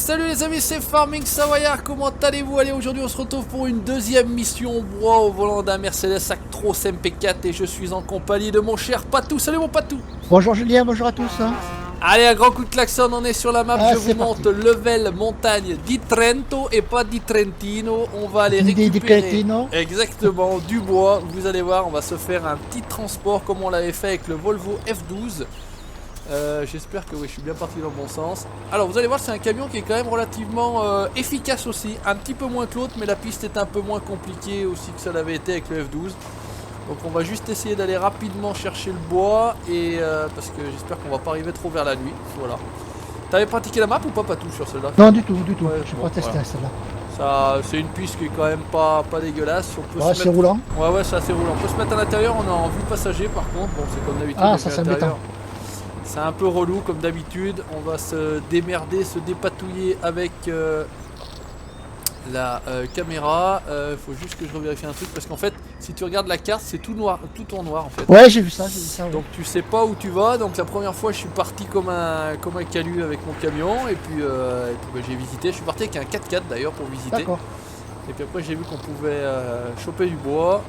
Salut les amis, c'est Farming Savoyard, comment allez-vous? Allez, aujourd'hui on se retrouve pour une deuxième mission bois au volant d'un Mercedes Actros MP4 et je suis en compagnie de mon cher Patou. Salut mon Patou. Bonjour Julien, bonjour à tous. Allez, un grand coup de klaxon, on est sur la map, je vous parti. montre level montagne di Trento et pas di Trentino. On va aller récupérer exactement du bois, vous allez voir, on va se faire un petit transport comme on l'avait fait avec le Volvo F12. J'espère que oui, je suis bien parti dans le bon sens. Alors vous allez voir, c'est un camion qui est quand même relativement efficace aussi, un petit peu moins que l'autre, mais la piste est un peu moins compliquée aussi que ça l'avait été avec le F12. Donc on va juste essayer d'aller rapidement chercher le bois et parce que j'espère qu'on va pas arriver trop vers la nuit. Voilà. T'avais pratiqué la map ou pas tout sur celle-là? Non, du tout, du tout. Ouais, Je bon, pas testé voilà. celle-là. Ça, c'est une piste qui est quand même pas dégueulasse. On peut Ouais, se c'est mettre... roulant. Ouais, c'est assez roulant. On peut se mettre à l'intérieur, on est en vue passager par contre. Bon, c'est comme d'habitude. Ah, ça c'est embêtant. C'est un peu relou comme d'habitude. On va se démerder, se dépatouiller avec la caméra. Faut juste que je revérifie un truc parce qu'en fait, si tu regardes la carte, c'est tout noir, tout en noir en fait. Ouais, j'ai vu ça. Ouais. Donc tu sais pas où tu vas. Donc la première fois, je suis parti comme un calu avec mon camion et puis, bah, j'ai visité. Je suis parti avec un 4x4 d'ailleurs pour visiter. D'accord. Et puis après, j'ai vu qu'on pouvait choper du bois.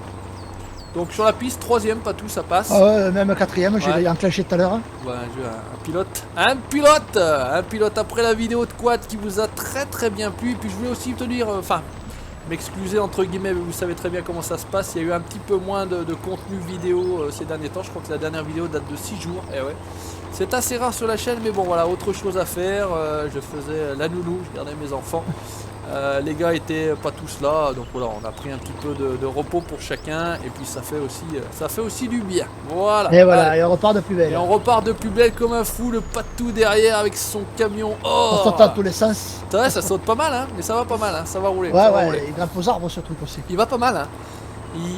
Donc sur la piste, troisième, pas tout, ça passe. Ah ouais, même quatrième, Ouais. j'ai enclenché tout à l'heure. Ouais, un pilote. Un pilote après la vidéo de quad qui vous a très bien plu. Et puis je voulais aussi te dire, enfin, m'excuser entre guillemets, mais vous savez très bien comment ça se passe. Il y a eu un petit peu moins de contenu vidéo ces derniers temps. Je crois que la dernière vidéo date de 6 jours. Et ouais. C'est assez rare sur la chaîne, mais bon voilà, autre chose à faire. Je faisais la nounou, je gardais mes enfants. Les gars étaient pas tous là, donc voilà, on a pris un petit peu de repos pour chacun et puis ça fait aussi du bien. Voilà. Et voilà, Allez. et on repart de plus belle. Et on repart de plus belle comme un fou, le Patou derrière avec son camion. Oh, On saute dans tous les sens. ça saute pas mal, hein, mais ça va pas mal, hein, ça va rouler. Ouais, ça va ouais, rouler. il grimpe aux arbres ce truc aussi. Il va pas mal, hein.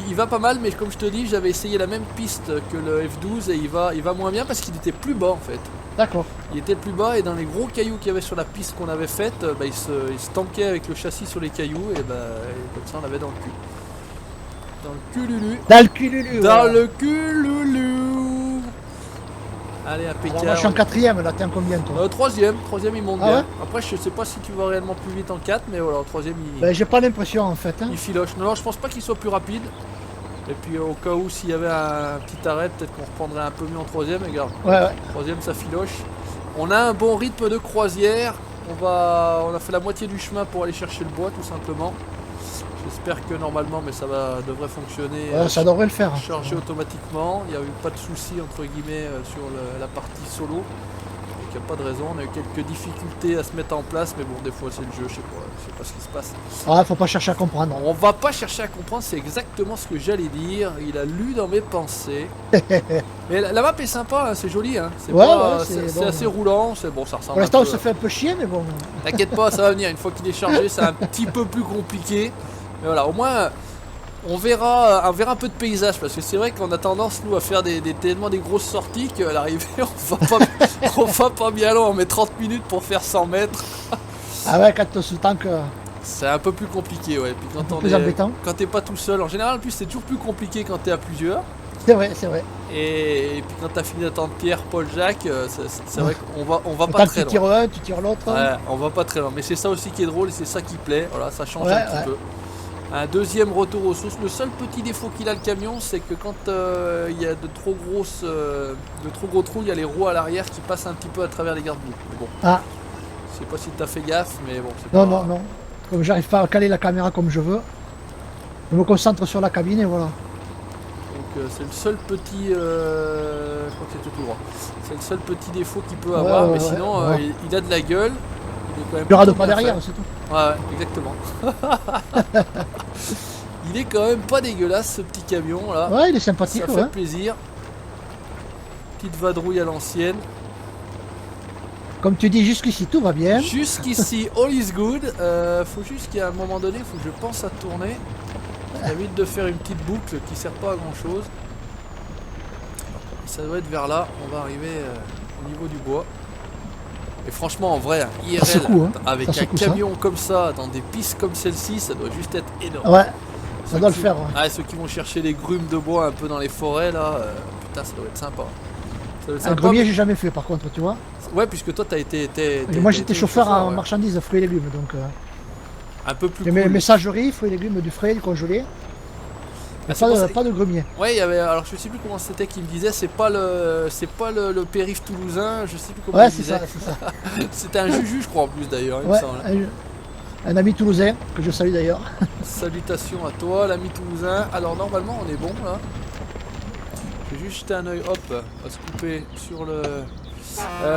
Il va pas mal, mais comme je te dis, j'avais essayé la même piste que le F12 et il va moins bien parce qu'il était plus bas en fait. D'accord. Il était plus bas et dans les gros cailloux qu'il y avait sur la piste qu'on avait faite, bah, il se tankait avec le châssis sur les cailloux et, bah, et comme ça on l'avait dans le cul. Dans le cululu. Dans le cululu. Dans Voilà. le cululu. Allez, impeccable. Alors moi je suis en quatrième, là t'es en combien toi? Troisième il monte Ah bien. ouais. Après je sais pas si tu vas réellement plus vite en 4, mais voilà, au troisième Ben, j'ai pas l'impression en fait. Hein. il filoche. Non, je pense pas qu'il soit plus rapide. Et puis au cas où s'il y avait un petit arrêt, peut-être qu'on reprendrait un peu mieux en troisième. Et regarde, Ouais. troisième ça filoche. On a un bon rythme de croisière. On a fait la moitié du chemin pour aller chercher le bois tout simplement. J'espère que normalement, mais devrait fonctionner. Ouais, ça devrait le faire. Chargé automatiquement. Il n'y a eu pas de soucis entre guillemets sur la partie solo. Donc il n'y a pas de raison. On a eu quelques difficultés à se mettre en place, mais bon, des fois c'est le jeu, je sais pas ce qui se passe. Ah, faut pas chercher à comprendre. On va pas chercher à comprendre, c'est exactement ce que j'allais dire. Il a lu dans mes pensées. Mais la map est sympa, hein, c'est joli. Hein. C'est Ouais, pas- ouais, c'est bon. assez roulant. C'est bon, ça ressemble. Pour l'instant, un on peu- se fait un peu chier, mais bon. T'inquiète pas, ça va venir. Une fois qu'il est chargé, c'est un petit peu plus compliqué. Mais voilà, au moins, on verra un peu de paysage. Parce que c'est vrai qu'on a tendance, nous, à faire tellement des grosses sorties qu'à l'arrivée, on va pas bien loin. On met 30 minutes pour faire 100 mètres. Ah ouais, quand on se tank. C'est un peu plus compliqué, ouais. Puis quand Plus embêtant. quand t'es pas tout seul, en général, en plus, c'est toujours plus compliqué quand t'es à plusieurs. C'est vrai, c'est vrai. Et puis quand t'as fini d'attendre Pierre, Paul, Jacques, c'est vrai qu'on va pas Quand très tu tires loin. un, tu tires l'autre. Ouais, on va pas très loin. Mais c'est ça aussi qui est drôle et c'est ça qui plaît. Voilà, ça change Ouais, un petit ouais. peu. Un deuxième retour aux sources. Le seul petit défaut qu'il a le camion, c'est que quand il y a de trop gros trous, il y a les roues à l'arrière qui passent un petit peu à travers les garde-boue. Mais bon, Ah, je sais pas si t'as fait gaffe, mais bon, c'est non, pas... non, non. Comme j'arrive pas à caler la caméra comme je veux, je me concentre sur la cabine et voilà. Donc c'est le seul petit, je crois que c'était tout droit. C'est le seul petit défaut qu'il peut Ouais, avoir, ouais, mais ouais, sinon ouais. Il a de la gueule. Il est quand même Tu rades plutôt pas bien derrière, fait. c'est tout. Ouais, exactement. Il est quand même pas dégueulasse ce petit camion là. Ouais, il est sympathique, Ça fait ouais. plaisir. Petite vadrouille à l'ancienne. Comme tu dis, jusqu'ici tout va bien. Jusqu'ici, all is good. Faut juste qu'à un moment donné, faut que je pense à tourner. Ça évite de faire une petite boucle qui sert pas à grand chose. Ça doit être vers là. On va arriver au niveau du bois. Et franchement, en vrai, un IRL Ça secoue, hein. avec Ça un secoue, ça. camion comme ça, dans des pistes comme celle-ci, ça doit juste être énorme. Ouais, ça Ceux doit le qui- faire. Ouais. Ah, ceux qui vont chercher les grumes de bois un peu dans les forêts là, putain, ça doit être sympa. Un grenier, j'ai jamais fait par contre, tu vois. Ouais, puisque toi, t'as été... Moi, j'étais chauffeur en marchandises, fruits et légumes, donc... Un peu plus cool. Messagerie, fruits et légumes, du frais, du congelé. Pas de grenier. Ouais, il y avait... Alors, je sais plus comment c'était qui me disait, c'est pas le périph' toulousain, je sais plus comment il disait. C'est ça. C'était un juju, je crois, en plus, d'ailleurs, il me semble. Un ami toulousain, que je salue d'ailleurs. Salutations à toi, l'ami toulousain. Alors, normalement, on est bon, là. Je vais juste jeter un œil, hop, on va se couper sur le...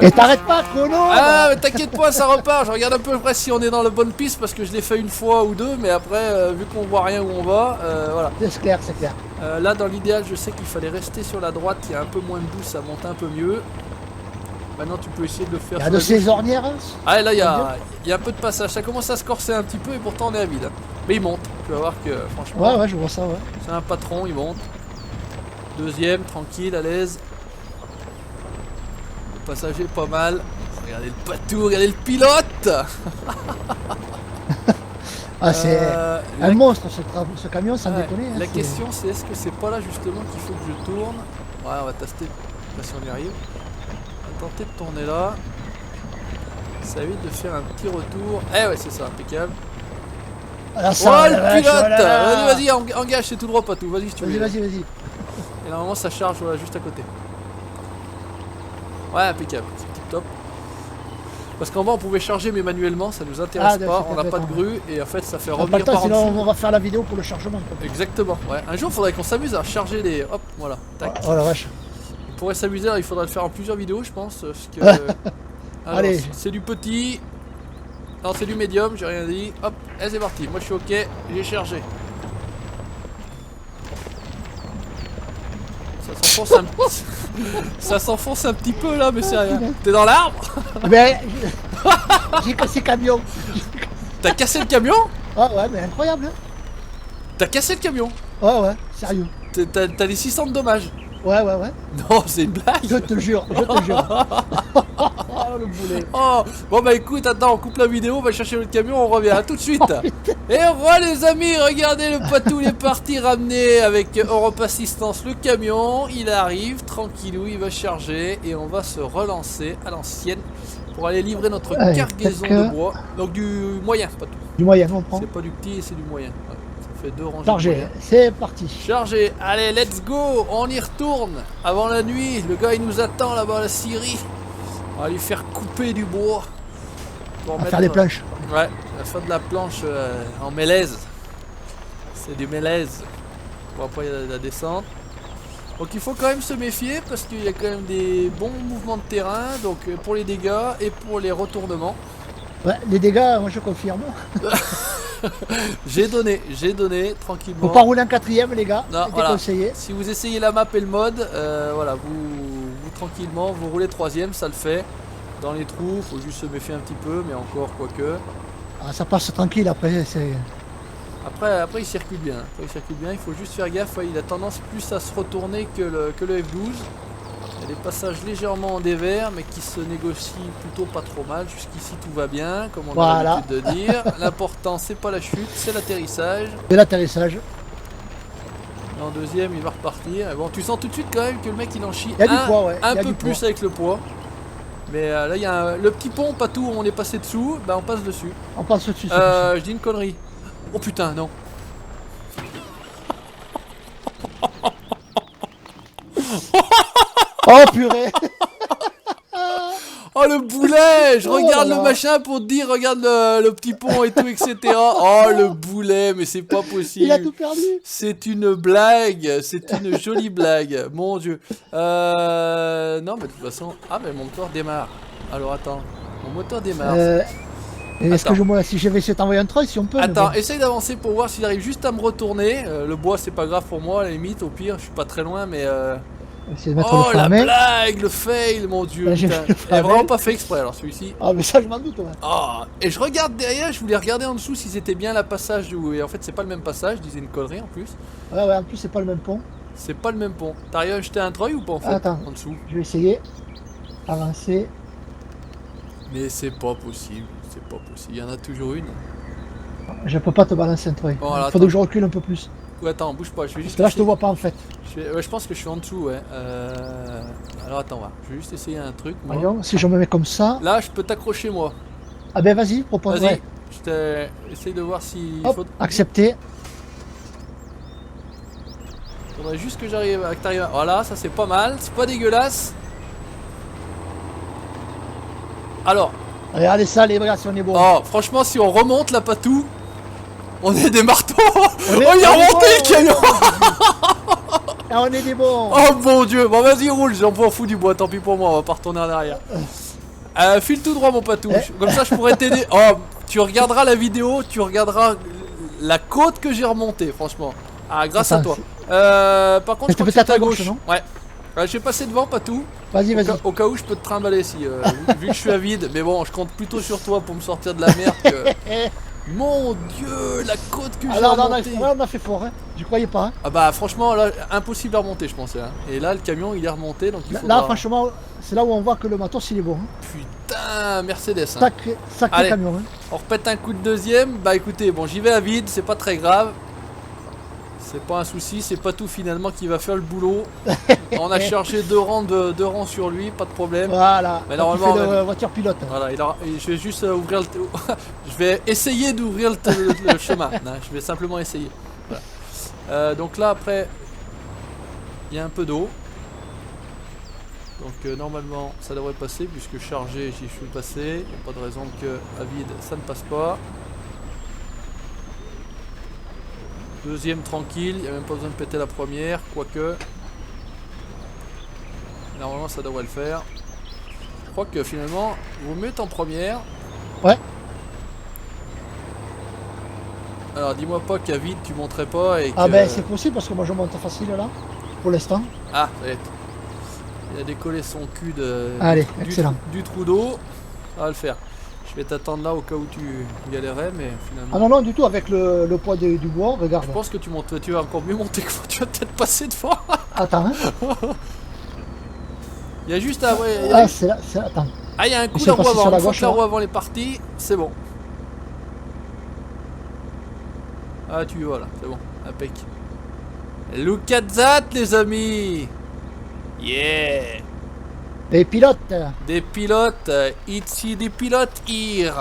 Et t'arrêtes pas, chrono! Ah, mais t'inquiète pas, ça repart. Je regarde un peu près si on est dans la bonne piste parce que je l'ai fait une fois ou deux, mais après, vu qu'on voit rien où on va, voilà. C'est clair, c'est clair. Là, dans l'idéal, je sais qu'il fallait rester sur la droite. Il y a un peu moins de boue, ça monte un peu mieux. Maintenant, tu peux essayer de le faire. Il y a de ces ornières. Ah, là, il y a un peu de passage. Ça commence à se corser un petit peu et pourtant, on est à vide. Mais il monte. Tu vas voir que, franchement. Ouais, je vois ça, ouais. C'est un patron, il monte. Deuxième, tranquille, à l'aise. Passager pas mal. Regardez le patou, regardez le pilote. Ah, c'est un monstre ce camion, sans déconner. La question c'est est-ce que c'est pas là justement qu'il faut que je tourne. Ouais, on va tester si on y arrive. On va tenter de tourner là. Ça évite de faire un petit retour. Eh ouais, c'est ça, impeccable. Alors, oh le pilote. Vas-y, engage, c'est tout droit patou. Vas-y si tu veux. Vas-y. Et normalement ça charge voilà, juste à côté. Ouais, impeccable, c'est tip top. Parce qu'en bas on pouvait charger mais manuellement, ça nous intéresse pas, on n'a pas de grue et en fait ça fait revenir par en dessous. Sinon on va faire la vidéo pour le chargement. Exactement, ouais. Un jour il faudrait qu'on s'amuse à charger les... Hop, voilà, tac. Oh la vache. On pourrait s'amuser, il faudrait le faire en plusieurs vidéos je pense. Parce que... Alors, allez. C'est du petit. Non c'est du médium, j'ai rien dit. Hop, et c'est parti, moi je suis ok, j'ai chargé. Ça s'enfonce un petit peu là, mais c'est rien. T'es dans l'arbre? Mais j'ai cassé le camion. T'as cassé le camion? Ah ouais, mais incroyable. Hein. T'as cassé le camion? Ouais, sérieux. T'as des 600 de dommages? Ouais. Non, c'est une blague. Je te jure. Oh le boulet. Oh, bon bah écoute, attends, on coupe la vidéo, on va chercher le camion, on revient, à tout de suite. Et on voit les amis, regardez le patou, il est parti ramener avec Europe Assistance le camion. Il arrive, tranquillou, il va charger et on va se relancer à l'ancienne pour aller livrer notre cargaison de bois. Donc du moyen, patou. Du moyen, on prend. C'est pas du petit, c'est du moyen. Ouais, ça fait 2 rangées. Chargé, c'est parti. Chargé, allez, let's go, on y retourne. Avant la nuit, le gars il nous attend là-bas à la scierie. On va lui faire couper du bois. On va faire des planches. Ouais, on va faire de la planche en mélèze. C'est du mélèze. Bon, après il y a la descente. Donc il faut quand même se méfier parce qu'il y a quand même des bons mouvements de terrain. Donc pour les dégâts et pour les retournements. Ouais, les dégâts, moi je confirme. J'ai donné tranquillement. Faut pas rouler en quatrième les gars, non, c'est voilà. déconseillé. Si vous essayez la map et le mode, voilà, vous tranquillement, vous roulez troisième, ça le fait. Dans les trous, faut juste se méfier un petit peu, mais encore quoique. Ah, ça passe tranquille après, c'est... Après il circule bien, il faut juste faire gaffe, ouais, il a tendance plus à se retourner que le F12. Il y a des passages légèrement en dévers mais qui se négocient plutôt pas trop mal. Jusqu'ici tout va bien, comme on a l'habitude de dire. L'important c'est pas la chute, c'est l'atterrissage. C'est l'atterrissage. En deuxième il va repartir. Bon, tu sens tout de suite quand même que le mec il en chie un peu plus avec le poids. Mais là il y a le petit pont, pas tout, on est passé dessous, bah on passe dessus. On passe dessus. Je dis une connerie. Oh putain non. Oh purée. Oh le boulet. Je regarde le machin pour te dire regarde le petit pont et tout etc. Oh le boulet, mais c'est pas possible. Il a tout perdu. C'est une blague. C'est une jolie blague. Mon dieu. Non mais de toute façon. Ah mais mon moteur démarre. Alors attends. Mon moteur démarre. Est-ce que si je vais essayer de t'envoyer un troll si on peut. Attends, essaye d'avancer pour voir s'il arrive juste à me retourner. Le bois c'est pas grave pour moi à la limite, au pire je suis pas très loin mais oh la blague, le fail mon dieu. Il a vraiment pas fait exprès alors celui-ci. Ah mais ça je m'en doute ouais. Oh, et je regarde derrière, je voulais regarder en dessous si c'était bien la passage où... Et en fait c'est pas le même passage, je disais une connerie en plus. Ouais en plus c'est pas le même pont. C'est pas le même pont. T'arrives à jeter un treuil ou pas en fait? Attends, en dessous. Je vais essayer. Avancer. Mais c'est pas possible, il y en a toujours une. Je peux pas te balancer un treuil. Bon, il faut que je recule un peu plus. Ouais, attends, bouge pas, je vais Parce juste. que là, je te vois pas en fait. Ouais, je pense que je suis en dessous, ouais. Alors attends, va. Je vais juste essayer un truc. Moi. Voyons, si je me mets comme ça. Là, je peux t'accrocher, moi. Ah ben vas-y, propose. Vas-y, Ouais. essaye de voir si. Hop, accepté. Faudrait juste que j'arrive. Que t'arrives. Voilà, ça c'est pas mal. C'est pas dégueulasse. Alors. Regardez ça, les gars, si on est bon. Oh, franchement, si on remonte la patou, on est des marteaux. Oh, il a remonté le camion. Ah, on est des bons. Oh mon dieu. Bon, vas-y, roule. J'en fous du bois. Tant pis pour moi. On va pas retourner en arrière. File tout droit, mon patou. Comme ça, je pourrais t'aider. Oh, tu regarderas la vidéo. Tu regarderas la côte que j'ai remontée, franchement. Ah, grâce à toi. Par contre, je crois que c'est à gauche. Non ouais. Je vais passer devant, Patou. Vas-y, vas-y. Au cas où je peux te trimballer si, vu que je suis avide. Mais bon, je compte plutôt sur toi pour me sortir de la merde que... Mon dieu, la côte que j'ai remontée. Là, on a fait fort, hein. J'y croyais pas. Hein. Ah bah franchement, là, impossible à remonter, je pensais. Hein. Et là, le camion, il est remonté, donc il faut... Là, franchement, c'est là où on voit que le matos, il est bon. Hein. Putain, Mercedes. Hein. Sacré camion. Hein. On repète un coup de deuxième. Bah écoutez, bon, j'y vais à vide, c'est pas très grave. C'est pas un souci, c'est pas tout finalement qui va faire le boulot. On a chargé deux rangs sur lui, pas de problème. Voilà. Mais normalement, il fait voiture pilote. Voilà, je vais juste ouvrir le. Je vais essayer d'ouvrir le chemin. Non, je vais simplement essayer. Voilà. Donc là après, il y a un peu d'eau. Donc normalement, ça devrait passer puisque chargé, j'y suis passé. Il n'y a pas de raison que à vide, ça ne passe pas. Deuxième tranquille, il n'y a même pas besoin de péter la première, quoique. Normalement ça devrait le faire. Je crois que finalement, vaut mieux être en première. Ouais. Alors dis-moi pas qu'à vide tu monterais pas et que... Ah ben c'est possible parce que moi je monte facile là, pour l'instant. Ah, ça y est. Il a décollé son cul Allez, excellent. Du trou d'eau. Ça va le faire. Je vais t'attendre là au cas où tu galérais, mais finalement... Ah non, du tout, avec le poids du bois, regarde. Je pense que tu vas encore mieux monter que moi, tu vas peut-être passer devant. Attends, hein. Il y a juste à... Ouais, ah, c'est là, attends. Ah, il y a un coup de roue avant, une fois que la roue avant est partie, c'est bon. Ah, tu y vas là, c'est bon, impec. Look at that, les amis. Yeah. Des pilotes. Des pilotes, ici des pilotes here.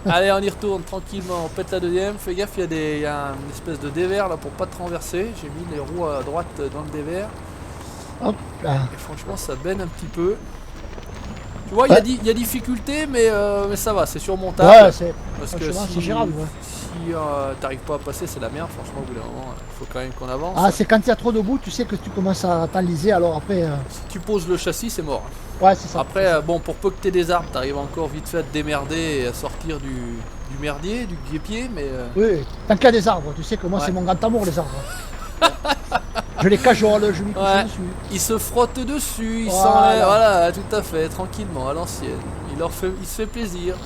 Allez, on y retourne tranquillement, on pète la deuxième. Fais gaffe, il y a une espèce de dévers là pour pas te renverser. J'ai mis les roues à droite dans le dévers. Hop là. Et franchement, ça benne un petit peu. Tu vois, il y a difficulté, mais ça va, c'est surmontable. Ouais, c'est gérable. Ouais. Si t'arrives pas à passer, c'est la merde. Franchement, au bout d'un moment, il faut quand même qu'on avance. Ah, c'est quand il y a trop de bout, tu sais que tu commences à t'enliser, alors après... Si tu poses le châssis, c'est mort. Ouais, c'est ça. Après, bon, pour peu que t'aies des arbres, t'arrives encore vite fait à te démerder et à sortir du merdier, du guépier, mais... Oui, tant qu'il y a des arbres, tu sais que moi, c'est mon grand amour, les arbres. Je les cajole, je m'y couche dessus. Il se frotte dessus, il s'enlève, voilà, tout à fait, tranquillement, à l'ancienne. Il se fait plaisir.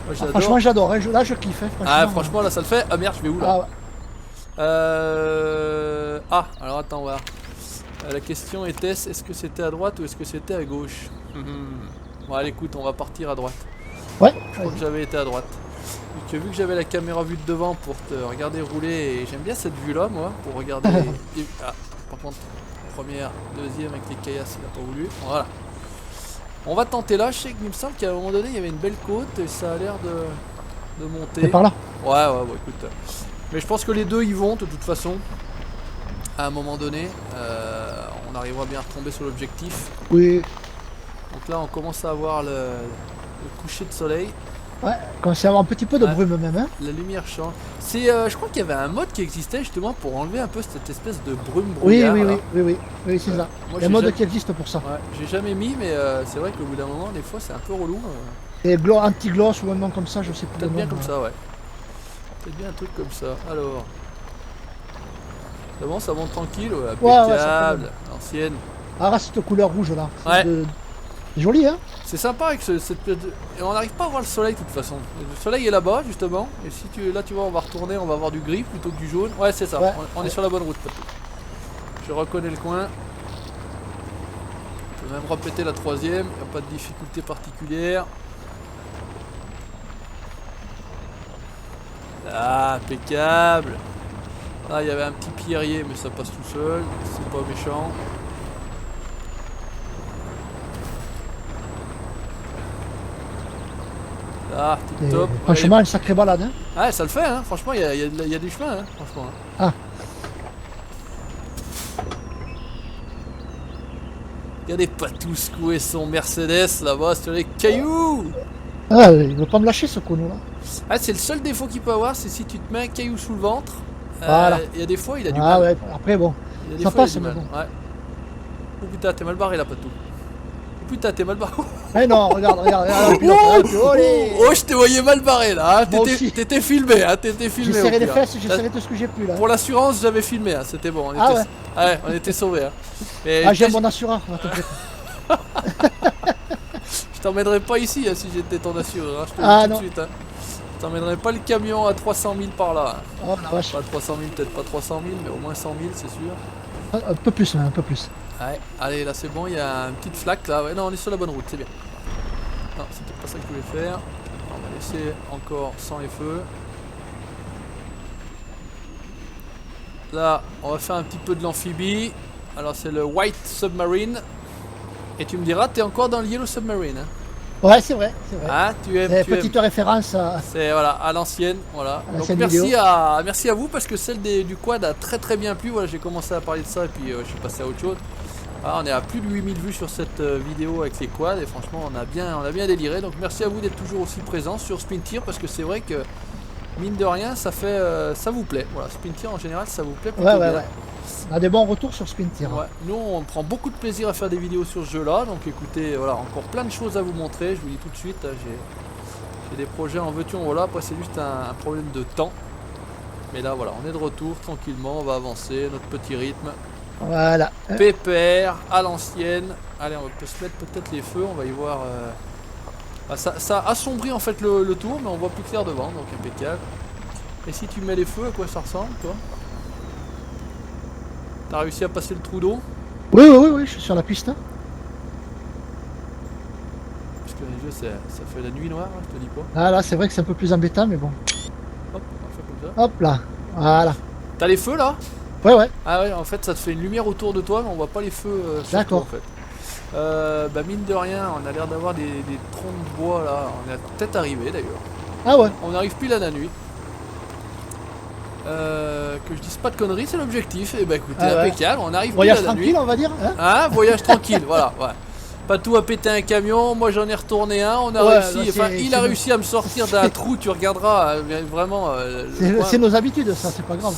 Moi, franchement, j'adore, hein. Là, je kiffe. Hein, franchement. Franchement, là, ça le fait. Ah merde, je vais où là? Alors attends, voir. La question était, est-ce que c'était à droite ou est-ce que c'était à gauche? Bon, allez, écoute, on va partir à droite. Ouais. Je crois que j'avais été à droite. Donc, vu que j'avais la caméra vue de devant pour te regarder rouler, et j'aime bien cette vue-là, moi, pour regarder. Par contre, première, deuxième avec les caillasses, il n'a pas voulu. Voilà. On va tenter là, je sais qu'il me semble qu'à un moment donné il y avait une belle côte et ça a l'air de monter. C'est par là? Ouais, bon écoute. Mais je pense que les deux y vont de toute façon. À un moment donné, on arrivera bien à retomber sur l'objectif. Oui. Donc là on commence à avoir le coucher de soleil. Ouais, quand c'est avoir un petit peu de brume même. Hein. La lumière change. Je crois qu'il y avait un mode qui existait justement pour enlever un peu cette espèce de brume brouillard. Oui, c'est ça. Il y a un mode qui existe pour ça. Ouais, j'ai jamais mis, mais c'est vrai qu'au bout d'un moment, des fois, c'est un peu relou. Et anti-gloss ou un nom comme ça, je sais plus. Peut-être bien comme ça, ouais. Peut-être bien un truc comme ça. Alors. C'est bon, ça monte tranquille, impeccable, l'ancienne. Ah, cette couleur rouge là. Ouais. C'est joli, hein. C'est sympa avec et on n'arrive pas à voir le soleil de toute façon. Le soleil est là-bas justement. Et si là tu vois on va retourner, on va avoir du gris plutôt que du jaune. Ouais c'est ça, on est sur la bonne route. Je reconnais le coin. Je peux même répéter la troisième, il n'y a pas de difficulté particulière. Ah, impeccable. Ah, il y avait un petit pierrier, mais ça passe tout seul. C'est pas méchant. Ah, tip top. Franchement, une sacrée balade. Hein. Ah, ça le fait, hein. Franchement, il y a du chemin, hein. Franchement. Ah. Regardez pas tout secouer son Mercedes là-bas sur les cailloux. Ah, il veut pas me lâcher ce con là. Ah, c'est le seul défaut qu'il peut avoir, c'est si tu te mets un caillou sous le ventre. Voilà. Il y a des fois, il a du mal. Ah ouais, après bon. Il y a des Ça fois, passe, il a du mais mal. bon. Ouais. Oh putain, t'es mal barré là, Patou. Oh putain, t'es mal barré. Eh non, regarde, le pilote, Oh, je t'ai voyé mal barré là. Hein. Moi aussi. T'étais filmé, hein. T'étais filmé. J'ai serré les fesses, j'ai serré tout ce que j'ai pu là. Pour l'assurance, j'avais filmé, hein. C'était bon. Ah ouais. Ouais, on était sauvés. Hein. Mais ah, j'ai mon assureur. je t'emmènerais pas ici hein, si j'étais ton assureur. Hein. Je te le dis tout de suite. Hein. Je t'emmènerais pas le camion à 300 000 par là. Hein. Oh la vache. Pas 300 000, peut-être pas 300 000, mais au moins 100 000, c'est sûr. Un peu plus, un peu plus. Ouais, allez, là c'est bon, il y a une petite flaque là. Ouais, non, on est sur la bonne route, c'est bien. Non, c'était pas ça que je voulais faire. On va laisser encore sans les feux. Là, on va faire un petit peu de l'amphibie. Alors, c'est le White Submarine. Et tu me diras, t'es encore dans le Yellow Submarine. Hein. Ouais, c'est vrai, c'est vrai. Ah, tu aimes. Petite référence à... C'est voilà, à l'ancienne, voilà. Donc merci à vous parce que celle du quad a très bien plu. Voilà, j'ai commencé à parler de ça et puis je suis passé à autre chose. Voilà, on est à plus de 8000 vues sur cette vidéo avec les quads et franchement on a bien déliré. Donc merci à vous d'être toujours aussi présents sur Spintir parce que c'est vrai que mine de rien ça fait ça vous plaît. Voilà, Spintir en général ça vous plaît plutôt bien. On a des bons retours sur Spintir. Ouais. Nous on prend beaucoup de plaisir à faire des vidéos sur ce jeu là. Donc écoutez, voilà, encore plein de choses à vous montrer. Je vous dis tout de suite, j'ai des projets en veux-tu en voilà. Après c'est juste un problème de temps. Mais là voilà, on est de retour tranquillement, on va avancer, notre petit rythme. Voilà. Pépère, à l'ancienne. Allez, on peut se mettre peut-être les feux, on va y voir. Ça assombrit en fait le tour, mais on voit plus clair devant, donc impeccable. Et si tu mets les feux, à quoi ça ressemble toi? T'as réussi à passer le trou d'eau? Oui, je suis sur la piste. Parce que les jeux, ça fait la nuit noire, hein, je te dis pas. Ah là, c'est vrai que c'est un peu plus embêtant, mais bon. Hop, on va faire comme ça. Hop là, voilà. T'as les feux là? Ouais. Ah ouais, en fait, ça te fait une lumière autour de toi, mais on voit pas les feux sur toi en fait. Bah mine de rien, on a l'air d'avoir des troncs de bois là. On est peut-être arrivé d'ailleurs. Ah ouais. On arrive pile à la nuit. Que je dise pas de conneries, c'est l'objectif. Et bah écoutez, impeccable, on arrive pile à la nuit. Voyage tranquille, on va dire. Hein, voyage tranquille, voilà. Ouais. Pas tout à péter un camion, moi j'en ai retourné un, on a réussi, enfin il a réussi à me sortir d'un trou, tu regarderas vraiment. C'est nos habitudes ça, c'est pas grave.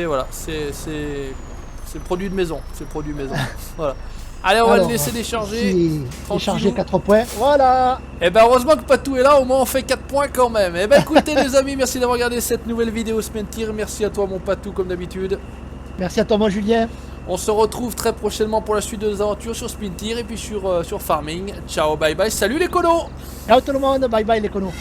Voilà, c'est produit de maison, c'est produit maison. Voilà. Allez, on va le laisser décharger. Décharger 4 points, voilà. Et ben heureusement que Patou est là, au moins on fait 4 points quand même. Et ben écoutez les amis, merci d'avoir regardé cette nouvelle vidéo Spintir. Merci à toi mon Patou comme d'habitude. Merci à toi mon Julien. On se retrouve très prochainement pour la suite de nos aventures sur Spintir et puis sur Farming. Ciao, bye bye, salut les conos. Ciao tout le monde, bye bye les conos.